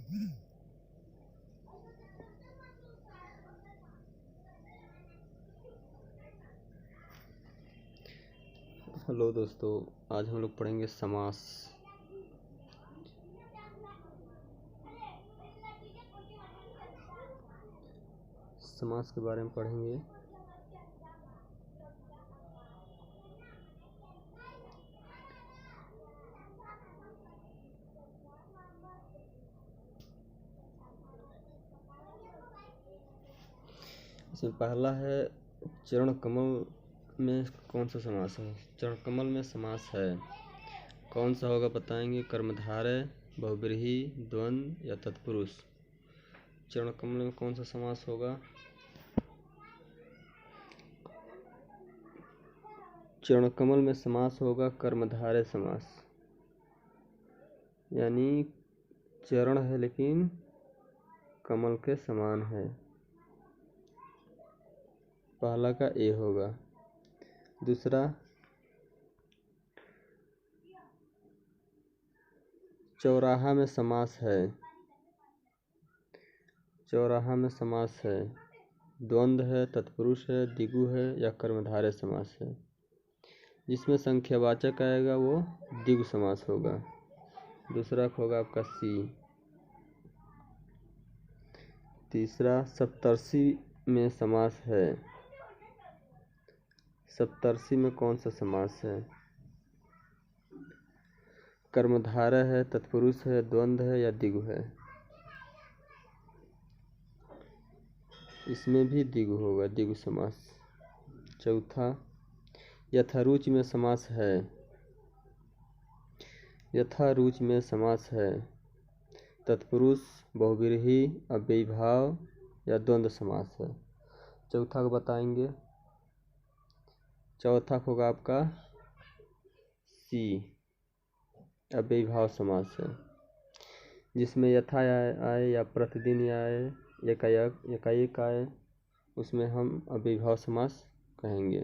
Hello दोस्तों, आज हम लोग पढ़ेंगे समास। समास के बारे में पढ़ेंगे। इसमें पहला है चरण कमल में कौन सा समास है। चरण कमल में समास है कौन सा होगा बताएंगे। कर्मधारय, बहुब्रीहि, द्वंद्व या तत्पुरुष। चरण कमल में कौन सा समास होगा। चरण कमल में समास होगा कर्मधारय समास, यानी चरण है लेकिन कमल के समान है। पहला का ए होगा। दूसरा चौराहा में समास है। चौराहा में समास है, द्वंद्व है, तत्पुरुष है, दिगु है या कर्मधारय समास है। जिसमें संख्यावाचक आएगा वो दिगु समास होगा। दूसरा होगा आपका सी। तीसरा सप्तर्षि में समास है। सप्तर्षि में कौन सा समास है। कर्मधारय है, तत्पुरुष है, द्वंद्व है या दिगु है। इसमें भी दिगु होगा, दिगु समास। चौथा यथारुचि में समास है। यथारुचि में समास है तत्पुरुष, बहुव्रीहि, अव्ययीभाव या द्वंद्व समास है। चौथा को बताएंगे। चौथा होगा आपका सी, अव्ययीभाव समास है। जिसमें यथा आए या प्रतिदिन आए, एकाएक आए, उसमें हम अव्ययीभाव समास कहेंगे।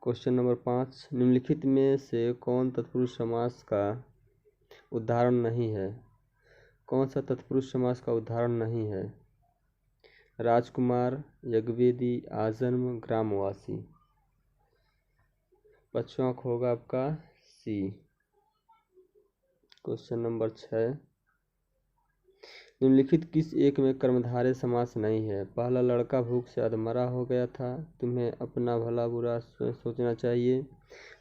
क्वेश्चन नंबर 5, निम्नलिखित में से कौन तत्पुरुष समास का उदाहरण नहीं है। कौन सा तत्पुरुष समास का उदाहरण नहीं है। राजकुमार, यज्ञवेदी, आजन्म, ग्रामवासी। पांचवा होगा आपका सी। क्वेश्चन नंबर 6, निम्नलिखित किस एक में कर्मधारय समास नहीं है। पहला लड़का भूख से अधमरा हो गया था। तुम्हें अपना भला बुरा सोचना चाहिए।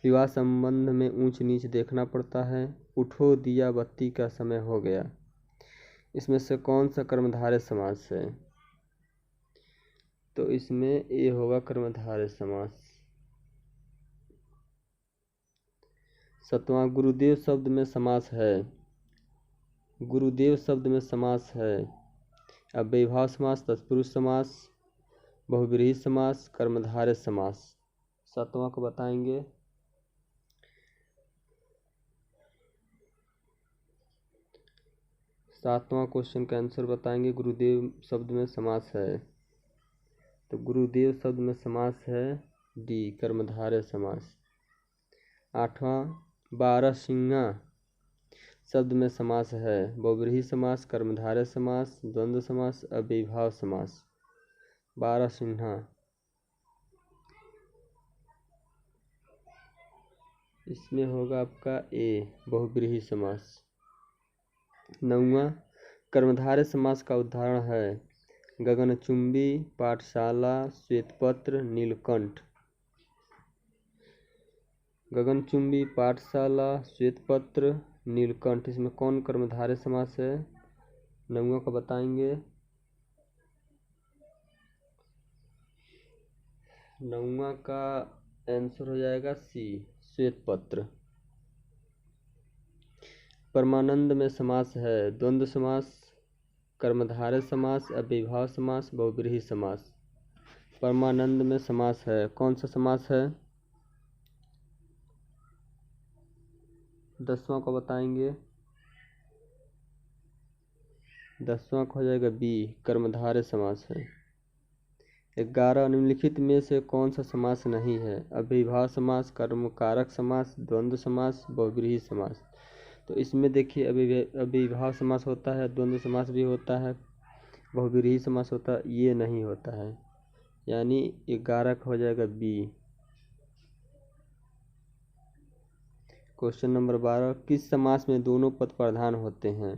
विवाह संबंध में ऊंच नीच देखना पड़ता है। उठो दिया बत्ती का समय हो गया। इसमें से कौन सा कर्मधारय समास है। तो इसमें ए होगा कर्मधारय समास। सातवां गुरुदेव शब्द में समास है। गुरुदेव शब्द में समास है अव्ययीभाव समास, तत्पुरुष समास, बहुव्रीहि समास, कर्मधारय समास। सातवां को बताएंगे। सातवां क्वेश्चन का आंसर बताएंगे। गुरुदेव शब्द में समास है, तो गुरुदेव शब्द में समास है डी, कर्मधारय समास। आठवां बारहसिंहा शब्द में समास है बहुव्रीहि समास, कर्मधारय समास, द्वंद्व समास, अव्ययीभाव समास। बारहसिंहा, इसमें होगा आपका ए, बहुव्रीहि समास। नौवां कर्मधारय समास का उदाहरण है गगनचुंबी, पाठशाला, श्वेतपत्र, नीलकंठ। गगनचुंबी, पाठशाला, श्वेतपत्र, नीलकंठ, इसमें कौन कर्मधारय समास है। नौवां का बताएंगे। नौवां का आंसर हो जाएगा सी, श्वेतपत्र। परमानंद में समास है द्वंद्व समास, कर्मधारय समास, अव्ययीभाव समास, बहुव्रीहि समास। परमानंद में समास है कौन सा समास है। 10वां को बताएंगे। 10वां को हो जाएगा बी, कर्मधारय समास है। 11 निम्नलिखित में से कौन सा समास नहीं है। अव्ययीभाव समास, कर्मकारक समास, द्वंद्व समास, बहुव्रीहि समास। तो इसमें देखिए अविभाव समास होता है, द्वंद्व समास भी होता है, बहुव्रीहि समास होता है, ये नहीं होता है, यानी 11 का हो जाएगा बी। क्वेश्चन नंबर 12, किस समास में दोनों पद प्रधान होते हैं?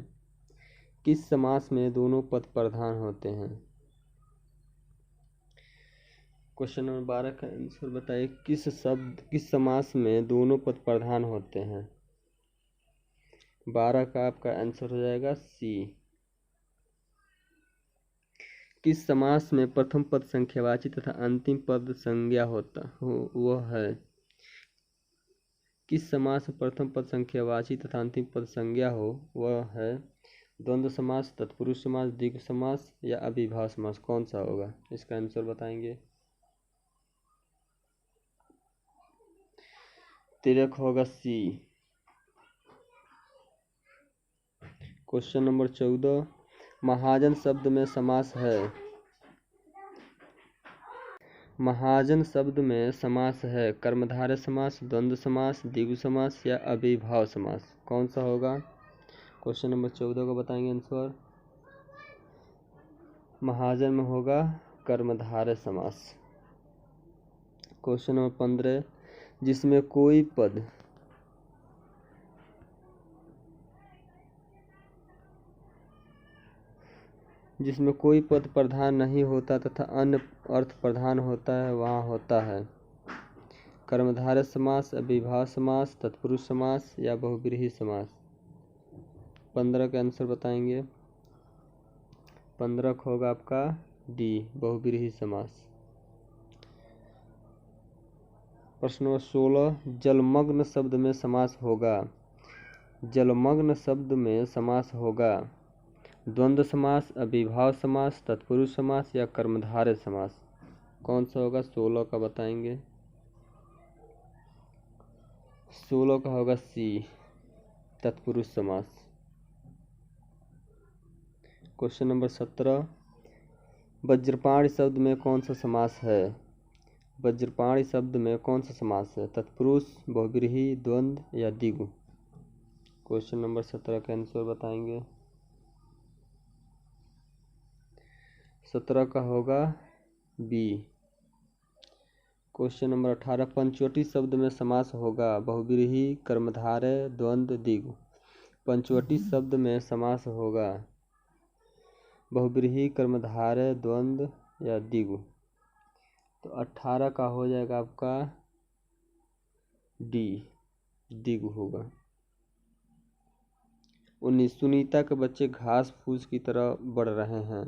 किस समास में दोनों पद प्रधान होते हैं? क्वेश्चन नंबर 12 का आंसर बताइए। किस समास में दोनों पद प्रधान होते हैं? 12 का आपका आंसर हो जाएगा सी। किस समास में प्रथम पद संख्यावाची तथा अंतिम पद संज्ञा होता हो वह है? किस समास में प्रथम पद संख्यावाची तथा अंतिम पद संज्ञा हो वह है? द्वंद्व समास, तत्पुरुष समास, द्विगु समास या अविभाव समास? कौन सा होगा? इसका आंसर बताएंगे। तिरक होगा सी। क्वेश्चन नंबर 14, महाजन शब्द में समास है। महाजन शब्द में समास है कर्मधारय समास, द्वंद्व समास, द्विगु समास या अविभाव समास? कौन सा होगा? क्वेश्चन नंबर 14 को बताएंगे आंसर। महाजन में होगा कर्मधारय समास। क्वेश्चन नंबर 15, जिसमें कोई पद प्रधान नहीं होता तथा अन्य अर्थ प्रधान होता है वहाँ होता है कर्मधारय समास, अविभाव समास, तत्पुरुष समास या बहुव्रीहि समास? 15 का आंसर बताएंगे। 15 का होगा आपका डी, बहुव्रीहि समास। प्रश्न नंबर 16, जलमग्न शब्द में समास होगा। जलमग्न शब्द में समास होगा द्वंद्व समास, अविभाव समास, तत्पुरुष समास या कर्मधारय समास? कौन सा होगा? 16 का बताएंगे। 16 का होगा सी, तत्पुरुष समास। क्वेश्चन नंबर 17, वज्रपाणि शब्द में कौन सा समास है? वज्रपाणि शब्द में कौन सा समास है? तत्पुरुष, बहुव्रीहि, द्वंद्व या द्विगु? क्वेश्चन नंबर 17 का आंसर बताएंगे। 17 का होगा बी। क्वेश्चन नंबर 18, पंचवटी शब्द में समास होगा बहुव्रीहि, कर्मधारय, द्वंद्व, द्विगु? पंचवटी शब्द में समास होगा बहुव्रीहि, कर्मधारय, द्वंद्व या द्विगु? तो 18 का हो जाएगा आपका डी, द्विगु होगा। 19, सुनीता के बच्चे घास फूस की तरह बढ़ रहे हैं।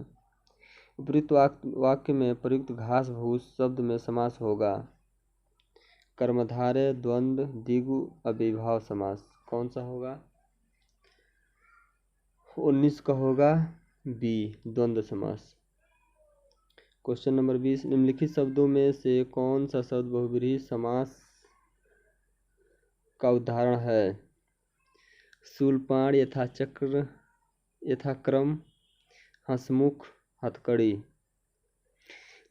उपयुक्त वाक्य में प्रयुक्त घास फूस शब्द में समास होगा कर्मधारय, द्वंद्व, द्विगु, अविभाव समास? कौन सा होगा? 19 का होगा बी, द्वंद्व समास। क्वेश्चन नंबर 20, निम्नलिखित शब्दों में से कौन सा शब्द बहुव्रीहि समास का उदाहरण है? शूलपाण, यथाचक्र, यथाक्रम, हंसमुख, हथकड़ी?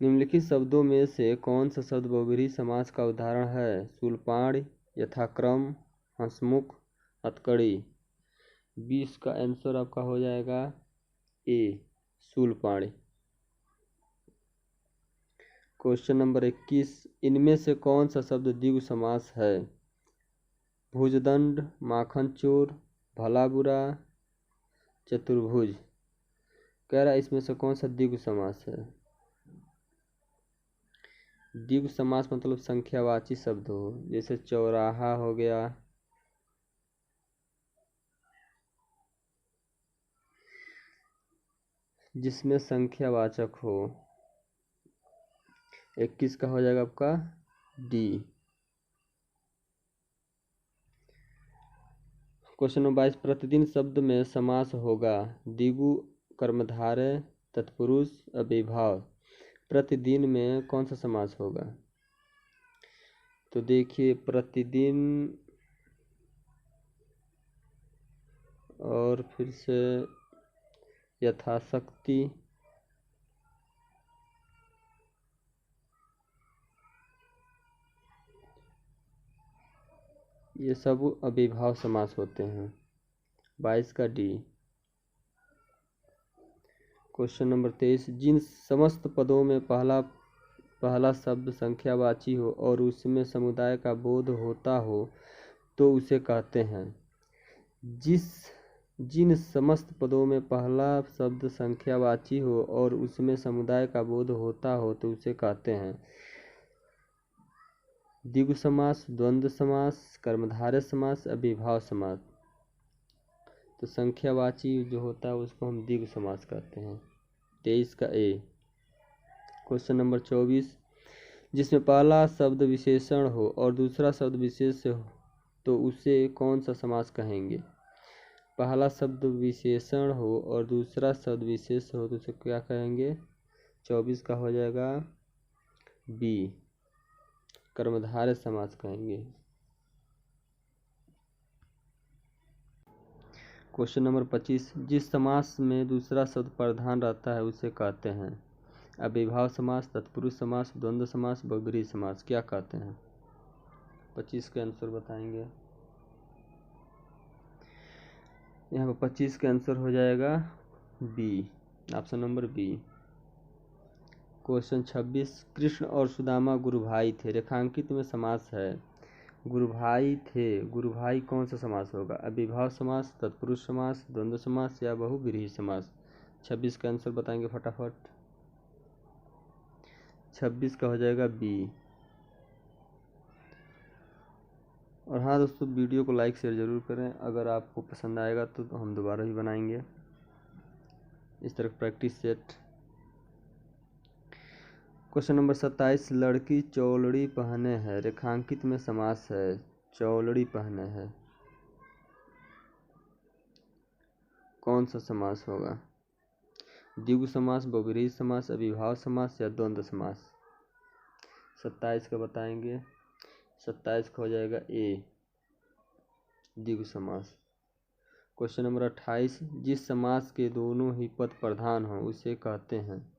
निम्नलिखित शब्दों में से कौन सा शब्द बहुव्रीहि समास का उदाहरण है? शूलपाण, यथाक्रम, हंसमुख, हथकड़ी? 20 का आंसर आपका हो जाएगा ए, शूलपाण। क्वेश्चन नंबर 21, इनमें से कौन सा शब्द द्विगु समास है? भुजदंड, माखन चोर, भला बुरा, चतुर्भुज? कह रहा है इसमें से कौन सा द्विगु समास है? द्विगु समास मतलब संख्यावाची शब्द हो, जैसे चौराहा हो गया, जिसमें संख्यावाचक हो। 21 का हो जाएगा आपका डी। क्वेश्चन नंबर 22, प्रतिदिन शब्द में समास होगा द्विगु, कर्मधारय, तत्पुरुष, अविभाव? प्रतिदिन में कौन सा समास होगा? तो देखिए प्रतिदिन और फिर से यथाशक्ति, ये सब अविभाव समास होते हैं। 22 का डी। क्वेश्चन नंबर 23, जिन समस्त पदों में पहला शब्द संख्यावाची हो और उसमें समुदाय का बोध होता हो तो उसे कहते हैं। जिन समस्त पदों में पहला शब्द संख्यावाची हो और उसमें समुदाय का बोध होता हो तो उसे कहते हैं द्विगु समास, द्वंद्व समास, कर्मधारय समास, अविभाव समास। तो संख्यावाची जो होता है उसको हम द्विगु समास कहते हैं। 23 का ए। क्वेश्चन नंबर 24, जिसमें पहला शब्द विशेषण हो और दूसरा शब्द विशेष हो तो उसे कौन सा समास कहेंगे? पहला शब्द विशेषण हो और दूसरा शब्द विशेष हो तो उसे क्या कहेंगे? 24 का हो जाएगा बी, कर्मधारय समास कहेंगे। क्वेश्चन नंबर 25, जिस समास में दूसरा शब्द प्रधान रहता है उसे कहते हैं अविभाव समास, तत्पुरुष समास, द्वंद्व समास, बहुब्रीहि समास। क्या कहते हैं? 25 का आंसर बताएंगे। यहाँ पर 25 का आंसर हो जाएगा B, option number B. Question 26, Krishna और सुदामा गुरु भाई थे, रेखांकित में समास है। गुरु भाई थे, गुरु भाई कौन सा समास होगा? अविभाव समास, तत्पुरुष समास, द्वंद्व समास या बहुब्रीहि समास। 26 का आंसर बताएंगे फटाफट। 26 का हो जाएगा बी। और हाँ दोस्तों, वीडियो को लाइक शेयर ज़रूर करें। अगर आपको पसंद आएगा तो हम दोबारा भी बनाएंगे इस तरह प्रैक्टिस सेट। क्वेश्चन नंबर 27, लड़की चौलड़ी पहने है, रेखांकित में समास है। चौलड़ी पहने है, कौन सा समास होगा? द्विगु समास, बहुब्रीहि समास, अविभाव समास या द्वंद्व समास। 27 का बताएंगे। 27 का हो जाएगा ए, द्विगु समास। क्वेश्चन नंबर 28, जिस समास के दोनों ही पद प्रधान हों उसे कहते हैं।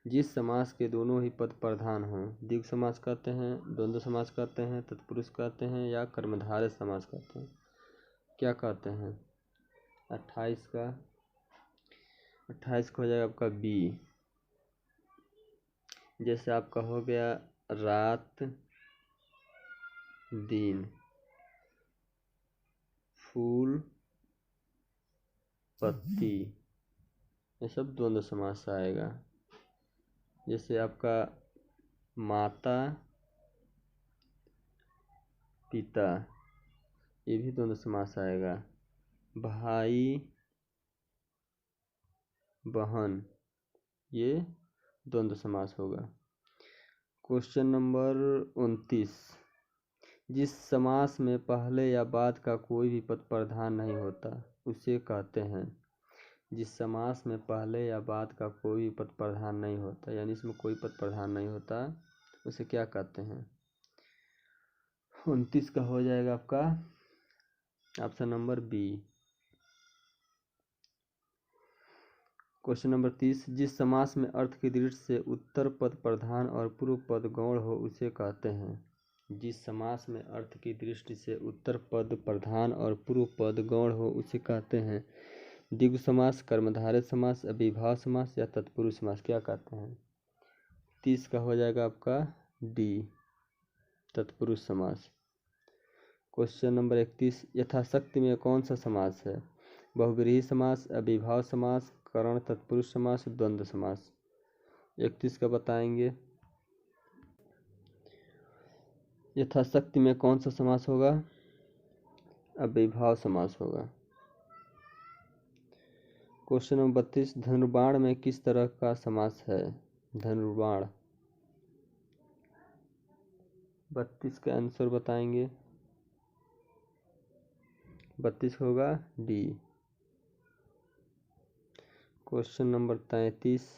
जिस समास के दोनों ही पद प्रधान हों, द्विगु समास कहते हैं, द्वंद्व समास कहते हैं, तत्पुरुष कहते हैं या कर्मधारय समास कहते हैं। क्या कहते हैं? 28 का हो जाएगा आपका बी। जैसे आपका हो गया रात, दिन, फूल, पत्ती, ये सब द्वंद्व समास आएगा। जैसे आपका माता, पिता, ये भी द्वंद्व समास आएगा। भाई, बहन, ये द्वंद्व समास होगा। क्वेश्चन नंबर 29, जिस समास में पहले या बाद का कोई भी पद प्रधान नहीं होता उसे कहते हैं। जिस समास में पहले या बाद का कोई भी पद प्रधान नहीं होता, यानी इसमें कोई पद प्रधान नहीं होता, उसे क्या कहते हैं? 29 का हो जाएगा आपका option number B. Question number 30, जिस समास में अर्थ की दृष्टि से उत्तर पद प्रधान और पूर्व पद गौण हो उसे कहते हैं। जिस समास में अर्थ की दृष्टि से उत्तर पद प्रधान और पूर्व पद गौण हो उसे कहते हैं द्विगु समास, कर्मधारय समास, अविभाव समास या तत्पुरुष समास। क्या कहते हैं? 30 का हो जाएगा आपका डी, तत्पुरुष समास। क्वेश्चन नंबर 31, यथाशक्ति में कौन सा समास है? बहुब्रीहि समास, अविभाव समास, करण तत्पुरुष समास, द्वंद्व समास। 31 का बताएंगे। यथाशक्ति में कौन सा समास होगा? अविभाव समास होगा। क्वेश्चन नंबर 32, धनुर्बाण में किस तरह का समास है? धनुर्बाण। 32 का आंसर बताएंगे। 32 होगा डी। क्वेश्चन नंबर 33,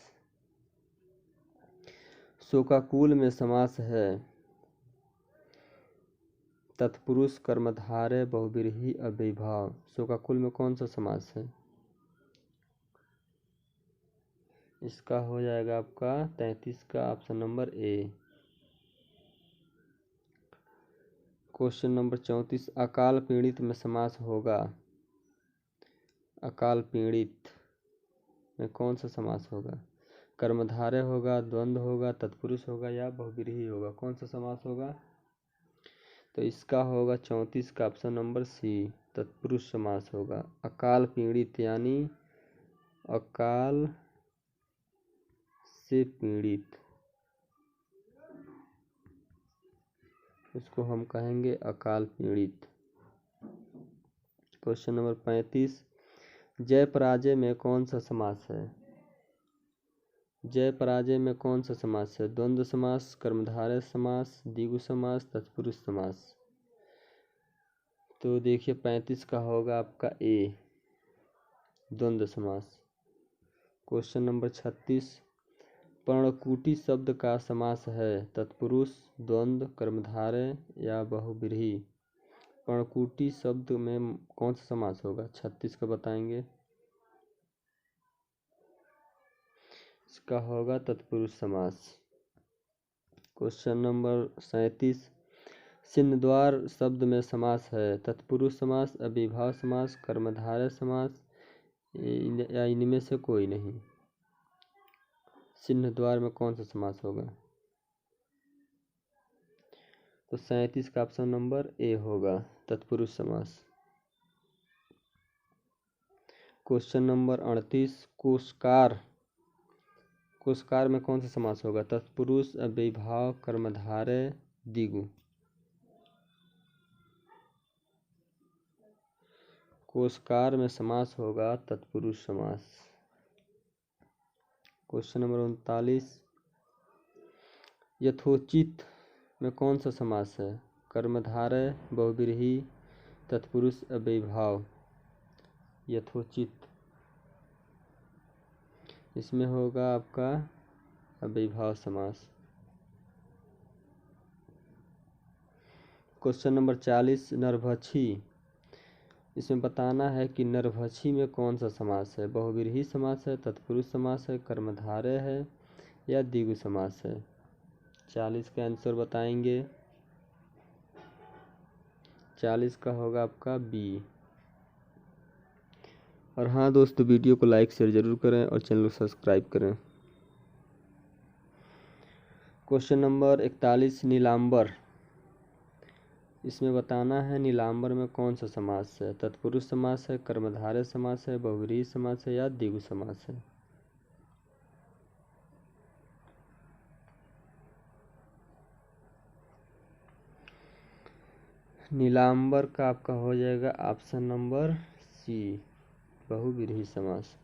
शोकाकुल में समास है तत्पुरुष, कर्मधारय, बहुब्रीहि, अविभाव। शोकाकुल में कौन सा समास है? इसका हो जाएगा आपका 33 का option number A. Question number 34, अकाल पीड़ित में समास होगा अकाल पीड़ित में कौन सा समास होगा? कर्मधारय होगा, द्वंद्व होगा, तत्पुरुष होगा या बहुव्रीहि होगा? कौन सा समास होगा? तो इसका होगा 34 का ऑप्शन नंबर सी, तत्पुरुष समास होगा। अकाल पीड़ित यानी अकाल से पीड़ित, उसको हम कहेंगे अकाल पीड़ित। क्वेश्चन नंबर 35, जय पराजय में कौन सा समास है? जय पराजय में कौन सा समास है? द्वंद्व समास, कर्मधारय समास, द्विगु समास, तत्पुरुष समास। तो देखिए 35 का होगा आपका ए, द्वंद्व समास। क्वेश्चन नंबर 36, पर्णकुटी शब्द का समास है? तत्पुरुष, द्वंद्व, कर्मधारय या बहुव्रीहि? पर्णकुटी शब्द में कौन सा समास होगा? 36 का बताएंगे। इसका होगा तत्पुरुष समास। क्वेश्चन नंबर 37, सिंहद्वार शब्द में समास है? तत्पुरुष समास, अव्ययीभाव समास, कर्मधारय समास या इनमें से कोई नहीं? सिंहद्वार में कौन सा समास होगा? तो 37 का ऑप्शन नंबर ए होगा, तत्पुरुष समास। क्वेश्चन नंबर 38, कोशकार, कोशकार में कौन सा समास होगा? तत्पुरुष, अव्ययीभाव, कर्मधारय, द्विगु? कोशकार में समास होगा तत्पुरुष समास। क्वेश्चन नंबर 39, यथोचित में कौन सा समास है? कर्मधारय, बहुव्रीहि, तत्पुरुष, अव्ययीभाव? यथोचित इसमें होगा आपका अव्ययीभाव समास। क्वेश्चन नंबर 40, नरभक्षी, इसमें बताना है कि नरभक्षी में कौन सा समास है? बहुव्रीहि समास है, तत्पुरुष समास है, कर्मधारय है या द्विगु समास है? 40 का आंसर बताएंगे। 40 का होगा आपका बी। और हाँ दोस्तों, वीडियो को लाइक शेयर जरूर करें और चैनल को सब्सक्राइब करें। क्वेश्चन नंबर 41, नीलांबर, इसमें बताना है नीलांबर में कौन सा समास है? तत्पुरुष समास है, कर्मधारय समास है, बहुव्रीहि समास है या द्विगु समास है? नीलांबर का आपका हो जाएगा ऑप्शन नंबर सी, बहुव्रीहि समास।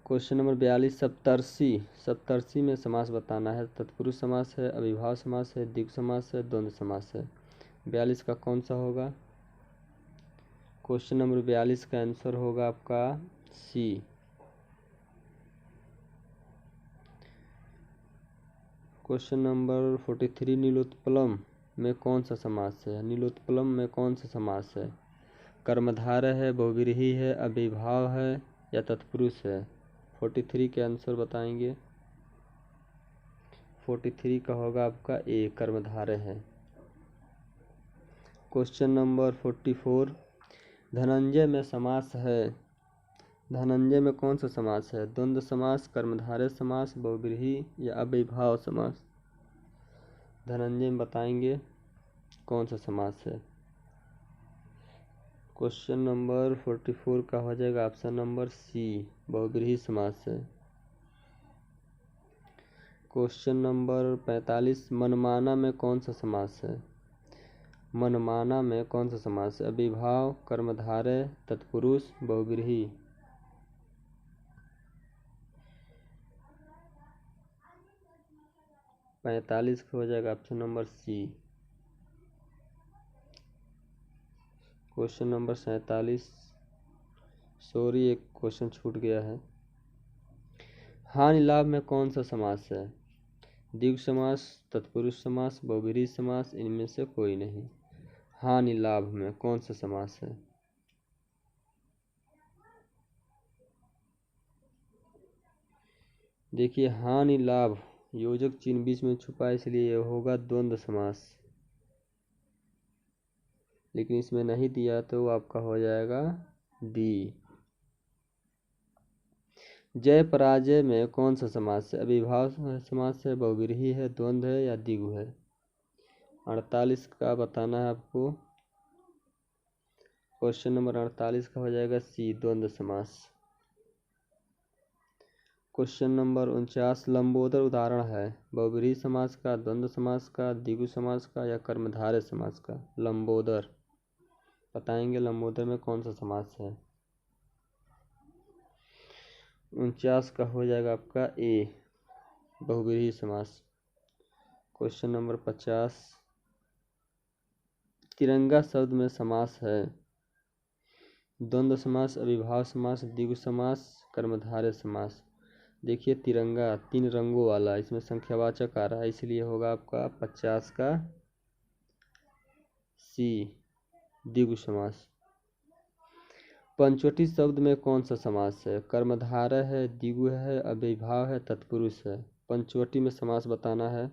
क्वेश्चन नंबर 42, सप्तर्षि, सप्तर्षि में समास बताना है? तत्पुरुष समास है, अव्ययीभाव समास है, द्विगु समास है, द्वंद्व समास है? 42 का कौन सा होगा? क्वेश्चन नंबर 42 का आंसर होगा आपका सी। क्वेश्चन नंबर 43, नीलोत्पलम में कौन सा समास है? नीलोत्पलम में कौन सा समास है? कर्मधारय है, बहुव्रीहि है, अव्ययीभाव है या तत्पुरुष है? 43 के आंसर बताएंगे। 43 का होगा आपका ए, कर्मधारय है। क्वेश्चन नंबर 44, धनंजय में समास है? धनंजय में कौन सा समास है? द्वंद्व समास, कर्मधारय समास, बहुव्रीहि या अव्ययीभाव समास? धनंजय में बताएंगे कौन सा समास है। क्वेश्चन नंबर 44 का हो जाएगा ऑप्शन नंबर सी, बहुव्रीहि समास है। क्वेश्चन नंबर 45, मनमाना में कौन सा समास है? मनमाना में कौन सा समास है? अव्ययीभाव, कर्मधारय, तत्पुरुष, बहुव्रीहि? 45 का हो जाएगा option number C. Question number 47, sorry एक क्वेश्चन छूट गया है। हानि लाभ में कौन सा समास है? द्विगु समास, तत्पुरुष समास, बहुव्रीहि समास, इनमें से कोई नहीं? हानि लाभ में कौन सा समास है? देखिए हानि लाभ योजक चिन्ह बीच में छुपा है, इसलिए यह होगा द्वंद्व समास। लेकिन इसमें नहीं दिया तो आपका हो जाएगा डी। जय पराजय में कौन सा समास है? अविभाव समास है, बहुव्रीहि है, द्वंद्व है या द्विगु है? 48 का बताना है आपको। क्वेश्चन नंबर 48 का हो जाएगा सी, द्वंद्व समास। क्वेश्चन नंबर 49 लंबोदर उदाहरण है बहुव्रीहि समास का, द्वंद्व समास का, द्विगु समास का या कर्मधारय समास का? लंबोदर बताएंगे लंबोदर में कौन सा समास है। 49 का हो जाएगा आपका ए, बहुव्रीहि समास। क्वेश्चन नंबर 50 तिरंगा शब्द में समास है द्वंद्व समास, अविभाव समास, द्विगु समास, कर्मधारय समास। देखिए तिरंगा 3 रंगों वाला, इसमें संख्यावाचक आ रहा है, इसलिए होगा आपका 50 का सी, द्विगु समास। पंचवटी शब्द में कौन सा समास है? कर्मधारय है, द्विगु है, अव्ययीभाव है, तत्पुरुष है? पंचवटी में समास बताना है।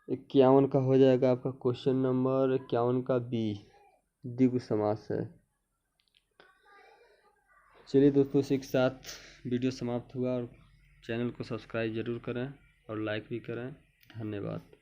51 का हो जाएगा आपका क्वेश्चन नंबर 51 का बी, द्विगु समास है। चलिए दोस्तों, इसी के साथ वीडियो समाप्त हुआ और चैनल को सब्सक्राइब जरूर करें और लाइक भी करें। धन्यवाद।